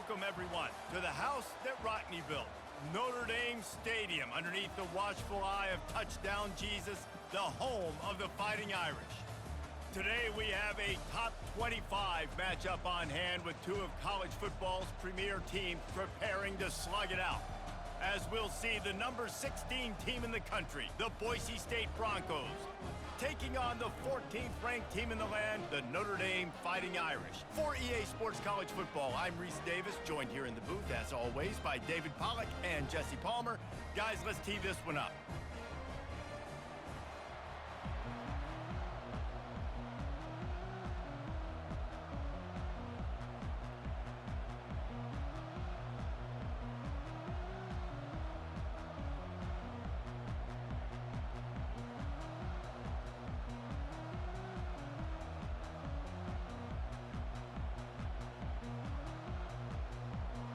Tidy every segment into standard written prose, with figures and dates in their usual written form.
Welcome, everyone, to the house that Rockne built, Notre Dame Stadium, underneath the watchful eye of Touchdown Jesus, the home of the Fighting Irish. Today, we have a top 25 matchup on hand with two of college football's premier teams preparing to slug it out. As we'll see, the number 16 team in the country, the Boise State Broncos, taking on the 14th ranked team in the land, the Notre Dame Fighting Irish. For EA Sports College Football, I'm Reese Davis, joined here in the booth, as always, by David Pollack and Jesse Palmer. Guys, let's tee this one up.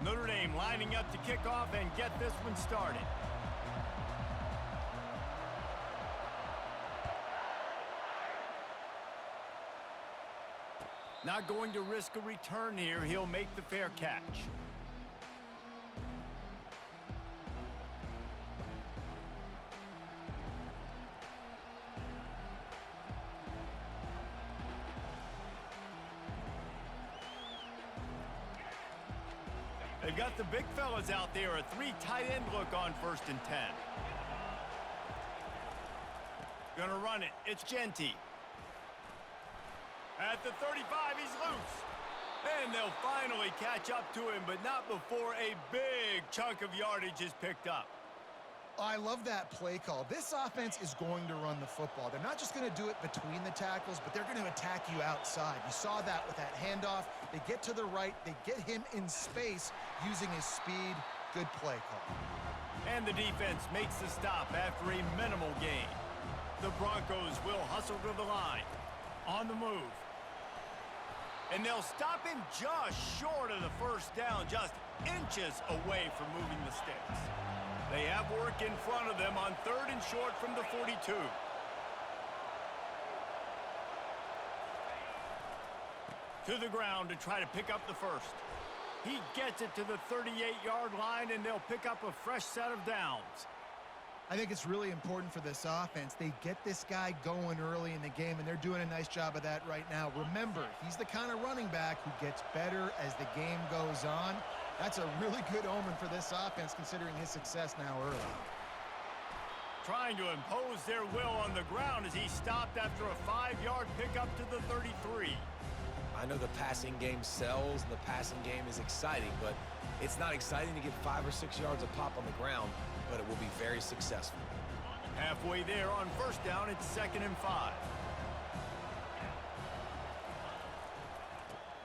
Notre Dame lining up to kick off and get this one started. Not going to risk a return here. He'll make the fair catch. They've got the big fellas out there, a three tight end look on 1st and 10. Gonna run it, it's Jeanty. At the 35, he's loose. And they'll finally catch up to him, but not before a big chunk of yardage is picked up. I love that play call. This offense is going to run the football. They're not just going to do it between the tackles, but they're going to attack you outside. You saw that with that handoff. They get to the right. They get him in space using his speed. Good play call. And the defense makes the stop after a minimal gain. The Broncos will hustle to the line. On the move. And they'll stop him just short of the first down, just inches away from moving the sticks. They have work in front of them on 3rd and short from the 42. To the ground to try to pick up the first. He gets it to the 38-yard line, and they'll pick up a fresh set of downs. I think it's really important for this offense. They get this guy going early in the game, and they're doing a nice job of that right now. Remember, he's the kind of running back who gets better as the game goes on. That's a really good omen for this offense, considering his success now early. Trying to impose their will on the ground as he stopped after a 5-yard pickup to the 33. I know the passing game sells and the passing game is exciting, but it's not exciting to get 5 or 6 yards a pop on the ground, but it will be very successful. Halfway there on 1st down, it's 2nd and 5.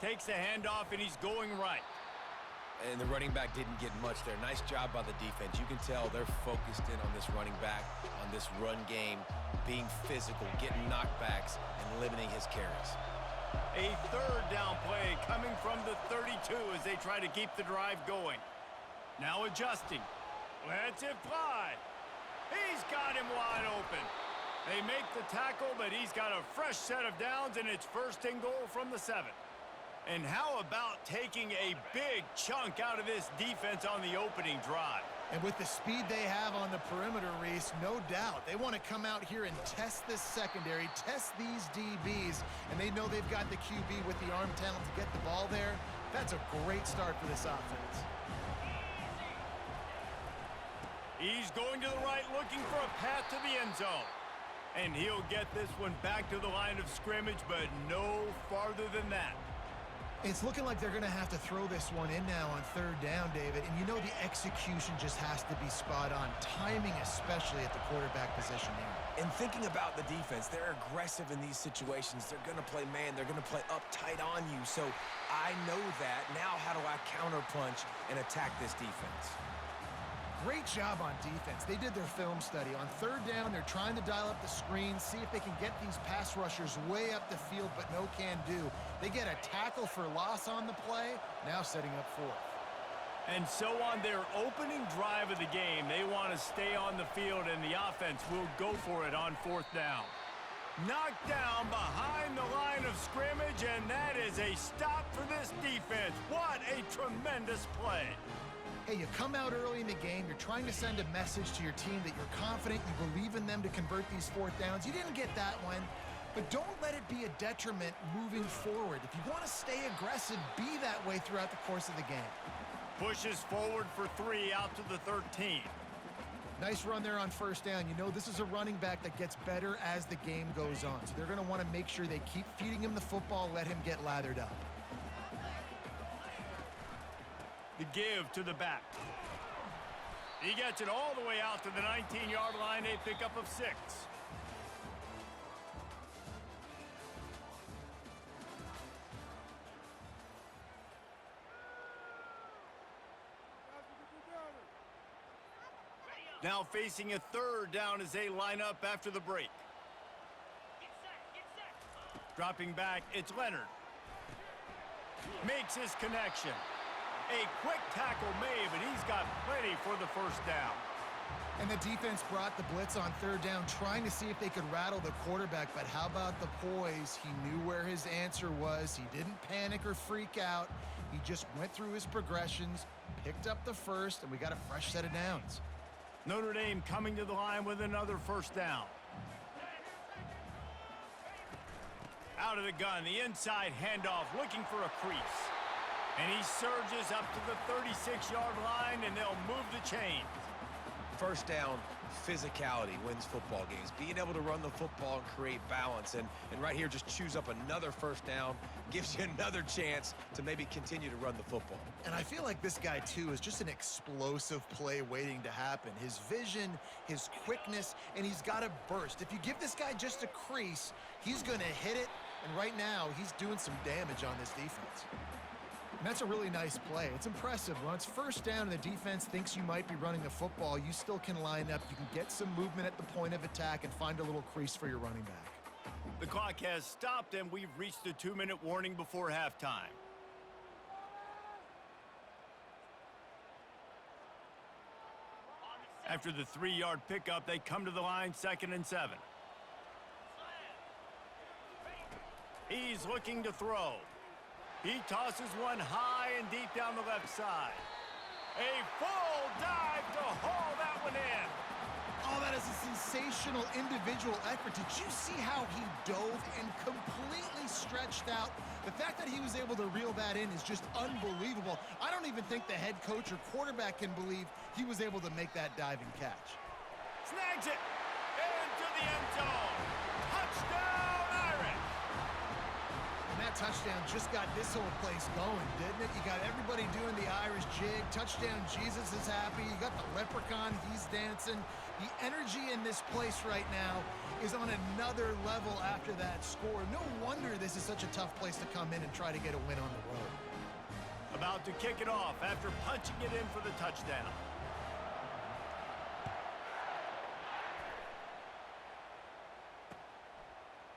Takes the handoff and he's going right. And the running back didn't get much there. Nice job by the defense. You can tell they're focused in on this running back, on this run game, being physical, getting knockbacks, and limiting his carries. A 3rd down play coming from the 32 as they try to keep the drive going. Now adjusting. Lets it fly. He's got him wide open. They make the tackle, but he's got a fresh set of downs, and it's 1st and goal from the 7. And how about taking a big chunk out of this defense on the opening drive? And with the speed they have on the perimeter, Reese, no doubt, they want to come out here and test this secondary, test these DBs, and they know they've got the QB with the arm talent to get the ball there. That's a great start for this offense. He's going to the right, looking for a path to the end zone. And he'll get this one back to the line of scrimmage, but no farther than that. It's looking like they're going to have to throw this one in now on 3rd down, David. And you know the execution just has to be spot on. Timing, especially at the quarterback position here. And thinking about the defense, they're aggressive in these situations. They're going to play man. They're going to play up tight on you. So I know that. Now how do I counterpunch and attack this defense? Great job on defense. They did their film study. On 3rd down, they're trying to dial up the screen, see if they can get these pass rushers way up the field, but no can do. They get a tackle for loss on the play, now setting up 4th. And so on their opening drive of the game, they want to stay on the field, and the offense will go for it on 4th down. Knocked down behind the line of scrimmage, and that is a stop for this defense. What a tremendous play. Hey, you come out early in the game, you're trying to send a message to your team that you're confident, you believe in them to convert these fourth downs. You didn't get that one, but don't let it be a detriment moving forward. If you want to stay aggressive, be that way throughout the course of the game. Pushes forward for 3 out to the 13. Nice run there on first down. You know this is a running back that gets better as the game goes on, so they're going to want to make sure they keep feeding him the football, let him get lathered up. The give to the back. He gets it all the way out to the 19-yard line, a pickup of 6. Now facing a 3rd down as they line up after the break. Dropping back, it's Leonard. Makes his connection. A quick tackle made, but he's got plenty for the first down. And the defense brought the blitz on 3rd down, trying to see if they could rattle the quarterback, but how about the poise? He knew where his answer was. He didn't panic or freak out. He just went through his progressions, picked up the first, and we got a fresh set of downs. Notre Dame coming to the line with another first down. Out of the gun, the inside handoff, looking for a crease. And he surges up to the 36-yard line, and they'll move the chains. First down, physicality wins football games. Being able to run the football and create balance. And right here, just choose up another first down, gives you another chance to maybe continue to run the football. And I feel like this guy, too, is just an explosive play waiting to happen. His vision, his quickness, and he's got a burst. If you give this guy just a crease, he's going to hit it. And right now, he's doing some damage on this defense. And that's a really nice play. It's impressive. When it's first down and the defense thinks you might be running the football, you still can line up. You can get some movement at the point of attack and find a little crease for your running back. The clock has stopped, and we've reached the 2-minute warning before halftime. After the 3-yard pickup, they come to the line, 2nd and 7. He's looking to throw. He tosses one high and deep down the left side. A full dive to haul that one in. Oh, that is a sensational individual effort. Did you see how he dove and completely stretched out? The fact that he was able to reel that in is just unbelievable. I don't even think the head coach or quarterback can believe he was able to make that diving catch. Snags it into the end zone. Touchdown, Irish. And that touchdown just got this whole place going, didn't it? You got everybody doing the Irish jig. Touchdown Jesus is happy. You got the leprechaun, he's dancing. The energy in this place right now is on another level after that score. No wonder this is such a tough place to come in and try to get a win on the road. About to kick it off after punching it in for the touchdown.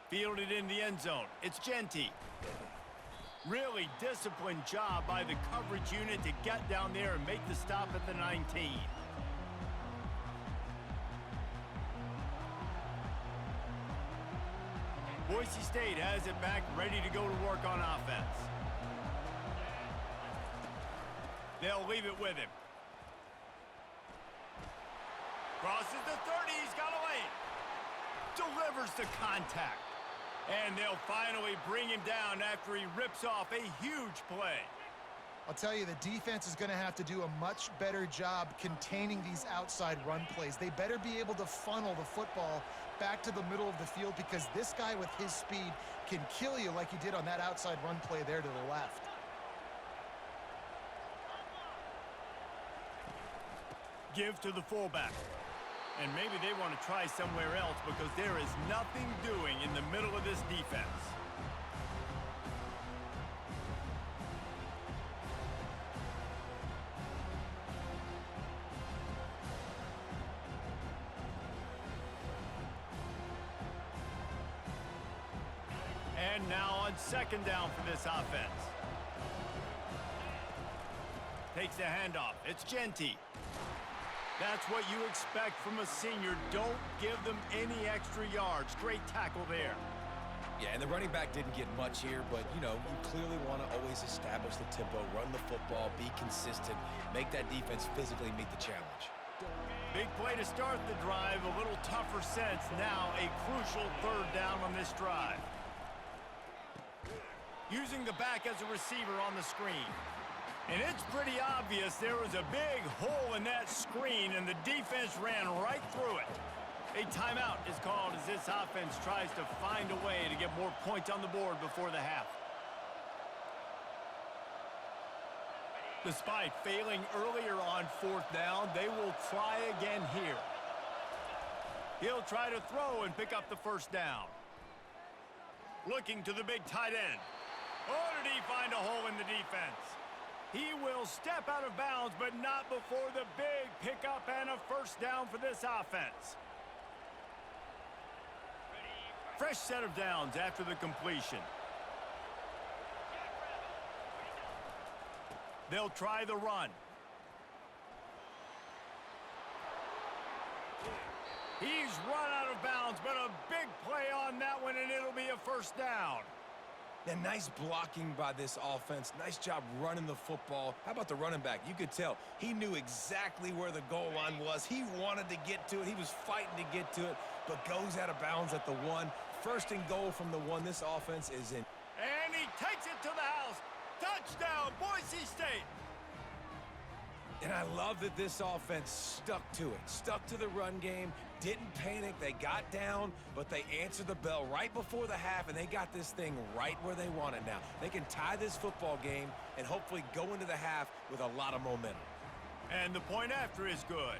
Fielded in the end zone. It's Genty. Really disciplined job by the coverage unit to get down there and make the stop at the 19. Boise State has it back, ready to go to work on offense. They'll leave it with him. Crosses the 30, he's got away. Delivers the contact. And they'll finally bring him down after he rips off a huge play. I'll tell you, the defense is going to have to do a much better job containing these outside run plays. They better be able to funnel the football back to the middle of the field, because this guy with his speed can kill you like he did on that outside run play there to the left. Give to the fullback. And maybe they want to try somewhere else, because there is nothing doing in the middle of this defense. And now on 2nd down for this offense. Takes the handoff. It's Genty. That's what you expect from a senior. Don't give them any extra yards. Great tackle there. Yeah, and the running back didn't get much here, but, you know, you clearly want to always establish the tempo, run the football, be consistent, make that defense physically meet the challenge. Big play to start the drive, a little tougher sense. Now a crucial third down on this drive. Using the back as a receiver on the screen. And it's pretty obvious there was a big hole in that screen, and the defense ran right through it. A timeout is called as this offense tries to find a way to get more points on the board before the half. Despite failing earlier on fourth down, they will try again here. He'll try to throw and pick up the first down. Looking to the big tight end. Oh, did he find a hole in the defense? He will step out of bounds, but not before the big pickup and a first down for this offense. Fresh set of downs after the completion. They'll try the run. He's run out of bounds, but a big play on that one, and it'll be a first down. And nice blocking by this offense. Nice job running the football. How about the running back? You could tell he knew exactly where the goal line was. He wanted to get to it. He was fighting to get to it, but goes out of bounds at the 1. First and goal from the 1. This offense is in. And he takes it to the house. Touchdown, Boise State. And I love that this offense stuck to it. Stuck to the run game. Didn't panic. They got down, but they answered the bell right before the half, and they got this thing right where they want it now. They can tie this football game and hopefully go into the half with a lot of momentum. And the point after is good.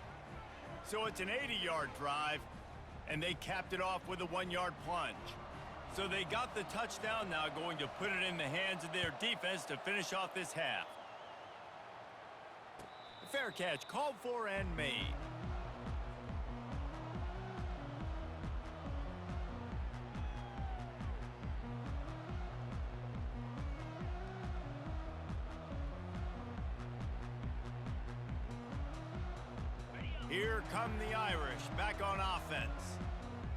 So it's an 80-yard drive, and they capped it off with a 1-yard plunge. So they got the touchdown, now going to put it in the hands of their defense to finish off this half. Fair catch called for and made. Here come the Irish back on offense.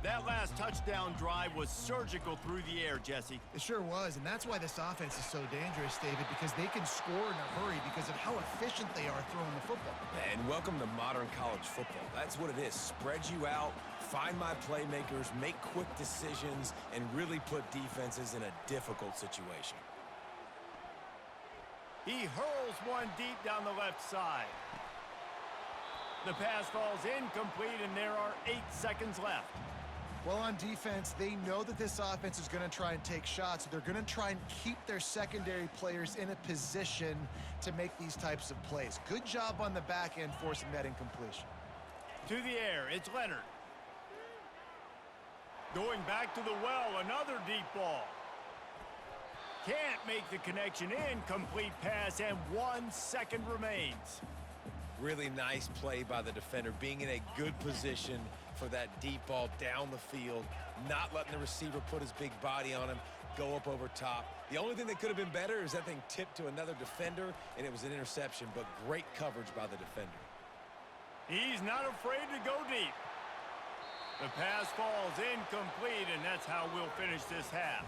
That last touchdown drive was surgical through the air, Jesse. It sure was, and that's why this offense is so dangerous, David, because they can score in a hurry because of how efficient they are throwing the football. And welcome to modern college football. That's what it is. Spread you out, find my playmakers, make quick decisions, and really put defenses in a difficult situation. He hurls one deep down the left side. The pass falls incomplete, and there are 8 seconds left. Well, on defense, they know that this offense is going to try and take shots. So they're going to try and keep their secondary players in a position to make these types of plays. Good job on the back end forcing that incompletion. To the air, it's Leonard. Going back to the well, another deep ball. Can't make the connection. Incomplete pass, and 1 second remains. Really nice play by the defender, being in a good position for that deep ball down the field, not letting the receiver put his big body on him, go up over top. The only thing that could have been better is that thing tipped to another defender, and it was an interception, but great coverage by the defender. He's not afraid to go deep. The pass falls incomplete, and that's how we'll finish this half.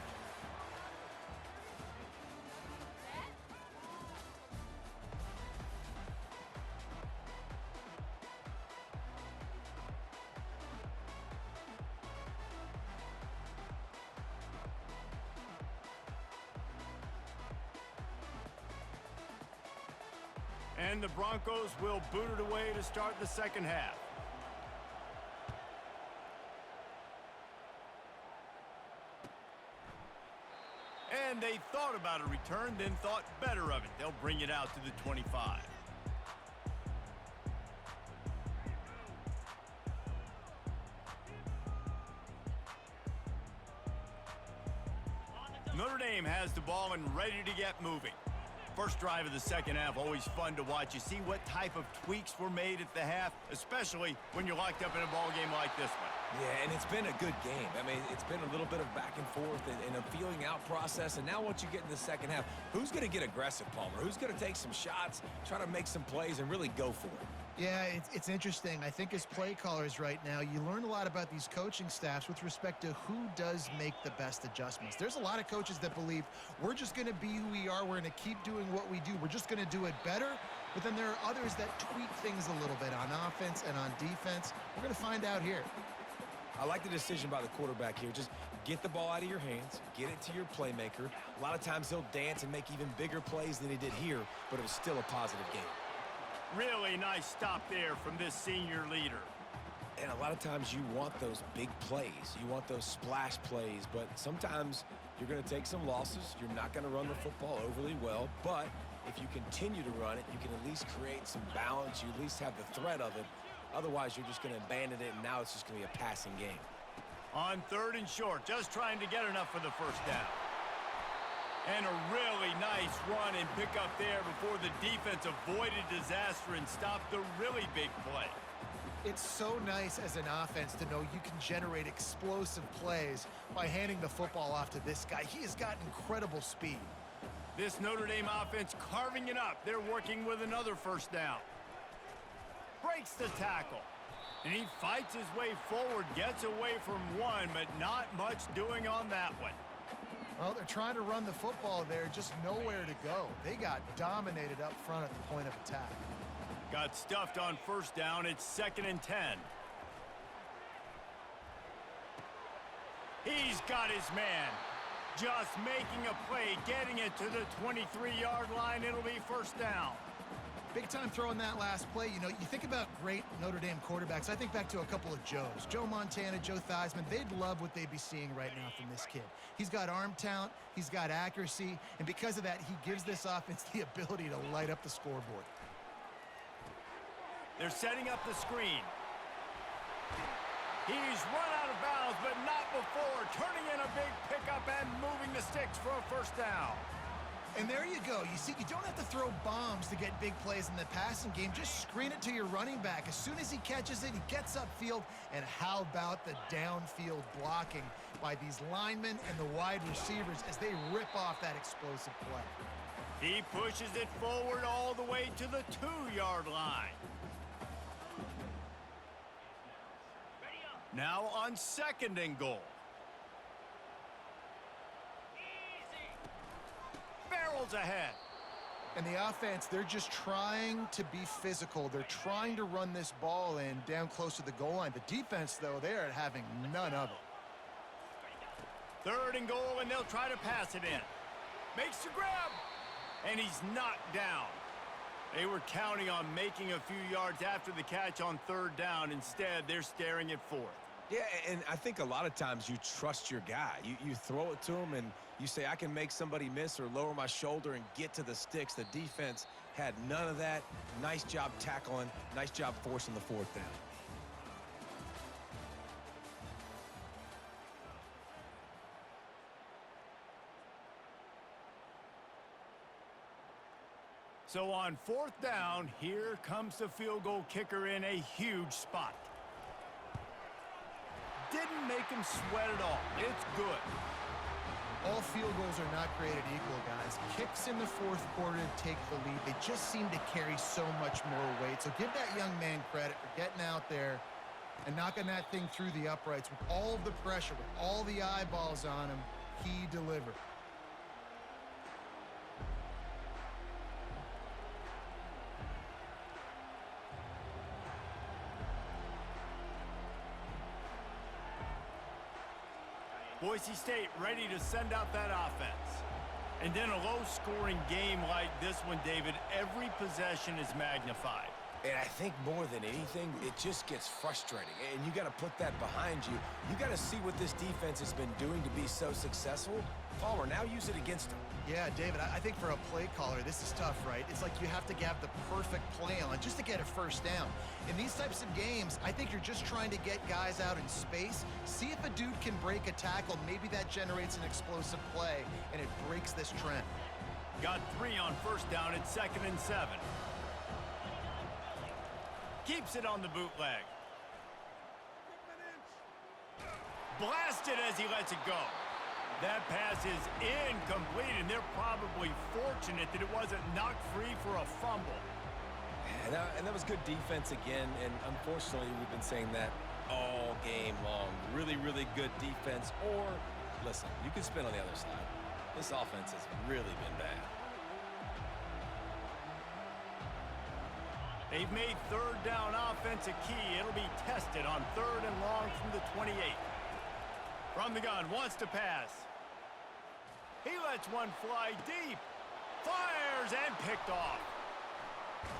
And the Broncos will boot it away to start the second half. And they thought about a return, then thought better of it. They'll bring it out to the 25. Notre Dame has the ball and ready to get moving. First drive of the second half, always fun to watch. You see what type of tweaks were made at the half, especially when you're locked up in a ball game like this one. Yeah, and it's been a good game. I mean, it's been a little bit of back and forth and a feeling out process. And now once you get in the second half, who's going to get aggressive, Palmer? Who's going to take some shots, try to make some plays, and really go for it? Yeah, it's interesting. I think as play callers right now, you learn a lot about these coaching staffs with respect to who does make the best adjustments. There's a lot of coaches that believe we're just going to be who we are. We're going to keep doing what we do. We're just going to do it better. But then there are others that tweak things a little bit on offense and on defense. We're going to find out here. I like the decision by the quarterback here. Just get the ball out of your hands, get it to your playmaker. A lot of times he'll dance and make even bigger plays than he did here, but it was still a positive game. Really nice stop there from this senior leader. And a lot of times you want those big plays. You want those splash plays, but sometimes you're going to take some losses. You're not going to run the football overly well, but if you continue to run it, you can at least create some balance. You at least have the threat of it. Otherwise, you're just going to abandon it, and now it's just going to be a passing game. On 3rd and short, just trying to get enough for the first down. And a really nice run and pick up there before the defense avoided disaster and stopped the really big play. It's so nice as an offense to know you can generate explosive plays by handing the football off to this guy. He has got incredible speed. This Notre Dame offense carving it up. They're working with another first down. Breaks the tackle. And he fights his way forward, gets away from one, but not much doing on that one. Well, they're trying to run the football there, just nowhere to go. They got dominated up front at the point of attack. Got stuffed on first down. It's 2nd and 10. He's got his man. Just making a play, getting it to the 23-yard line. It'll be first down. Big time throwing that last play. You know, you think about great Notre Dame quarterbacks. I think back to a couple of Joes. Joe Montana, Joe Theismann. They'd love what they'd be seeing right now from this kid. He's got arm talent. He's got accuracy. And because of that, he gives this offense the ability to light up the scoreboard. They're setting up the screen. He's run out of bounds, but not before. Turning in a big pickup and moving the sticks for a first down. And there you go. You see, you don't have to throw bombs to get big plays in the passing game. Just screen it to your running back. As soon as he catches it, he gets upfield. And how about the downfield blocking by these linemen and the wide receivers as they rip off that explosive play? He pushes it forward all the way to the 2-yard line. Now on 2nd and goal. Barrels ahead. And the offense, they're just trying to be physical. They're trying to run this ball in down close to the goal line. The defense, though, they're having none of it. 3rd and goal, and they'll try to pass it in. Makes the grab, and he's knocked down. They were counting on making a few yards after the catch on 3rd down. Instead, they're staring at 4th. Yeah, and I think a lot of times you trust your guy. You throw it to him, and you say, I can make somebody miss or lower my shoulder and get to the sticks. The defense had none of that. Nice job tackling. Nice job forcing the 4th down. So on 4th down, here comes the field goal kicker in a huge spot. Didn't make him sweat at all. It's good. All field goals are not created equal, guys. Kicks in the 4th quarter to take the lead. They just seem to carry so much more weight. So give that young man credit for getting out there and knocking that thing through the uprights with all of the pressure, with all the eyeballs on him. He delivered. Boise State ready to send out that offense. And in a low-scoring game like this one, David, every possession is magnified. And I think more than anything, it just gets frustrating. And you got to put that behind you. You got to see what this defense has been doing to be so successful. Palmer, now use it against them. Yeah, David, I think for a play caller, this is tough, right? It's like you have to have the perfect play on just to get a first down. In these types of games, I think you're just trying to get guys out in space, see if a dude can break a tackle. Maybe that generates an explosive play, and it breaks this trend. Got 3 on first down at 2nd and 7. Keeps it on the bootleg. Blasted as he lets it go. That pass is incomplete, and they're probably fortunate that it wasn't knocked free for a fumble. And that was good defense again, and unfortunately, we've been saying that all game long. Really, really good defense, or, listen, you can spin on the other side. This offense has really been bad. They've made third down offense a key. It'll be tested on 3rd and long from the 28. From the gun, wants to pass. He lets one fly deep. Fires and picked off.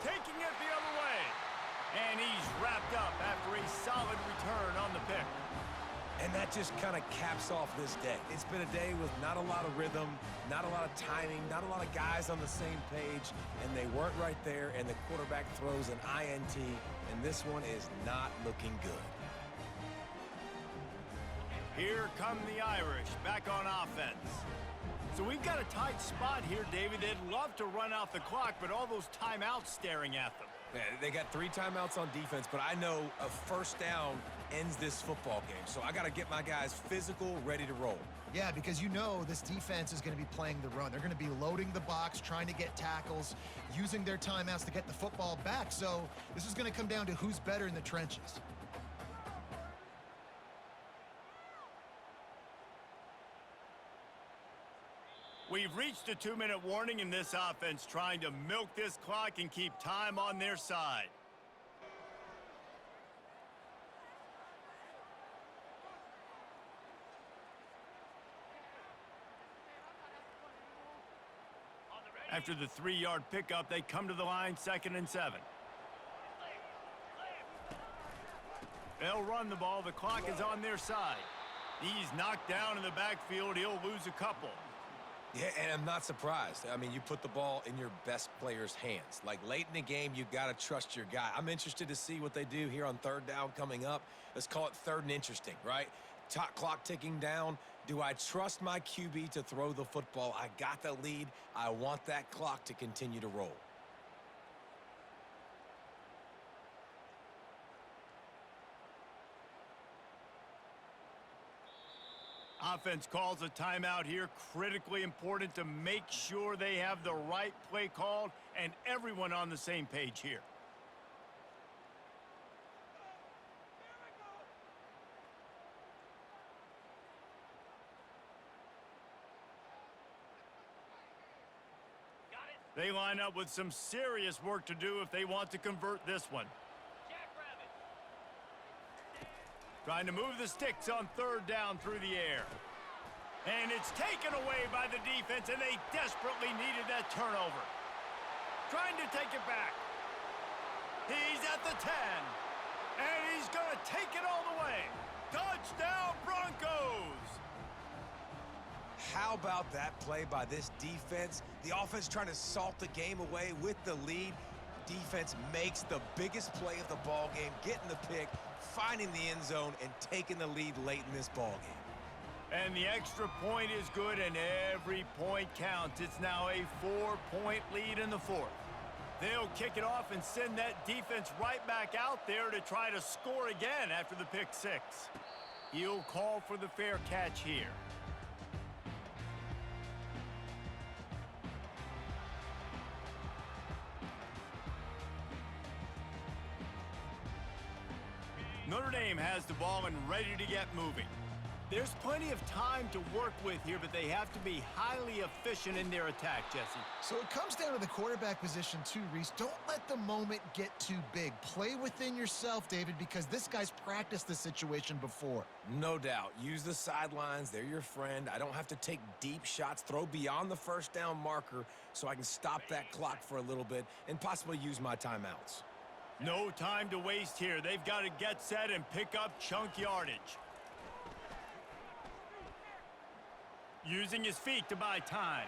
Taking it the other way. And he's wrapped up after a solid return on the pick. And that just kind of caps off this day. It's been a day with not a lot of rhythm, not a lot of timing, not a lot of guys on the same page, and they weren't right there, and the quarterback throws an INT, and this one is not looking good. Here come the Irish back on offense. So we've got a tight spot here, David. They'd love to run out the clock, but all those timeouts staring at them. Yeah, they got 3 timeouts on defense, but I know a first down ends this football game. So I got to get my guys physical, ready to roll. Yeah, because you know this defense is going to be playing the run. They're going to be loading the box, trying to get tackles, using their timeouts to get the football back. So this is going to come down to who's better in the trenches. We've reached a 2-minute warning in this offense, trying to milk this clock and keep time on their side. After the 3-yard pickup, they come to the line 2nd and 7. They'll run the ball. The clock is on their side. He's knocked down in the backfield. He'll lose a couple. Yeah, and I'm not surprised. I mean, you put the ball in your best player's hands. Like, late in the game, you've got to trust your guy. I'm interested to see what they do here on 3rd down coming up. Let's call it 3rd and interesting, right? Top clock ticking down. Do I trust my QB to throw the football? I got the lead. I want that clock to continue to roll. Offense calls a timeout here. Critically important to make sure they have the right play called and everyone on the same page here. They line up with some serious work to do if they want to convert this one. Trying to move the sticks on 3rd down through the air. And it's taken away by the defense, and they desperately needed that turnover. Trying to take it back. He's at the 10. And he's going to take it all the way. Touchdown, Broncos! How about that play by this defense? The offense trying to salt the game away with the lead. Defense makes the biggest play of the ball game, getting the pick, finding the end zone, and taking the lead late in this ball game. And the extra point is good, and every point counts. It's now a 4-point lead in the 4th. They'll kick it off and send that defense right back out there to try to score again after the pick 6. He'll call for the fair catch here. Notre Dame has the ball and ready to get moving. There's plenty of time to work with here, but they have to be highly efficient in their attack, Jesse. So it comes down to the quarterback position too, Reese. Don't let the moment get too big. Play within yourself, David, because this guy's practiced this situation before. No doubt. Use the sidelines. They're your friend. I don't have to take deep shots. Throw beyond the 1st down marker so I can stop that clock for a little bit and possibly use my timeouts. No time to waste here. They've got to get set and pick up chunk yardage. Using his feet to buy time.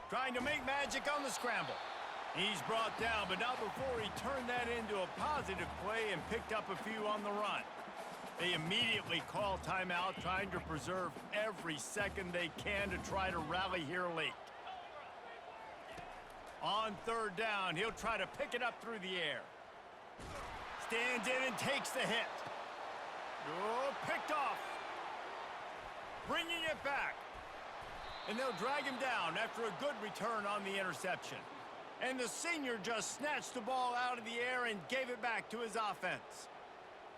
Trying to make magic on the scramble. He's brought down, but not before he turned that into a positive play and picked up a few on the run. They immediately call timeout, trying to preserve every second they can to try to rally here late. On 3rd down, he'll try to pick it up through the air. Stands in and takes the hit. Oh, picked off. Bringing it back. And they'll drag him down after a good return on the interception. And the senior just snatched the ball out of the air and gave it back to his offense.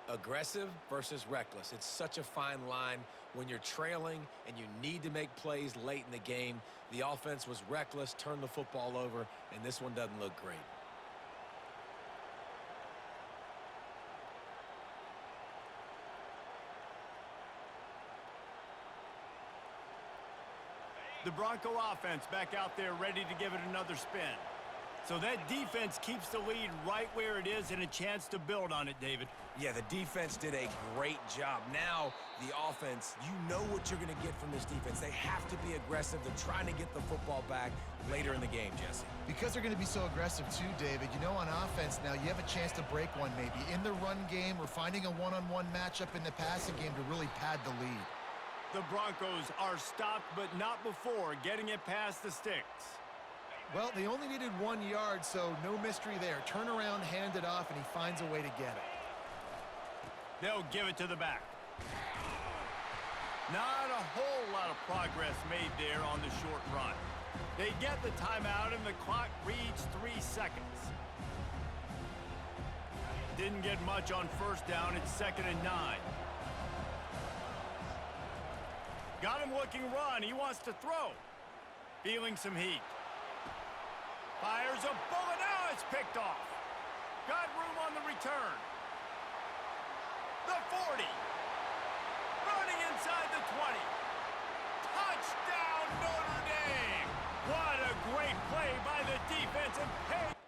Aggressive versus reckless. It's such a fine line when you're trailing and you need to make plays late in the game. The offense was reckless, turned the football over, and this one doesn't look great. The Bronco offense back out there ready to give it another spin. So that defense keeps the lead right where it is and a chance to build on it, David. Yeah, the defense did a great job. Now, the offense, you know what you're going to get from this defense. They have to be aggressive. They're trying to get the football back later in the game, Jesse. Because they're going to be so aggressive too, David, you know, on offense now, you have a chance to break one maybe in the run game or finding a one-on-one matchup in the passing game to really pad the lead. The Broncos are stopped, but not before getting it past the sticks. Well, they only needed 1 yard, so no mystery there. Turn around, hand it off, and he finds a way to get it. They'll give it to the back. Not a whole lot of progress made there on the short run. They get the timeout, and the clock reads 3 seconds. Didn't get much on first down. It's 2nd and 9. Got him looking run. He wants to throw. Feeling some heat. Fires a bullet. Now it's picked off. Got room on the return. The 40. Running inside the 20. Touchdown, Notre Dame. What a great play by the defense and pay.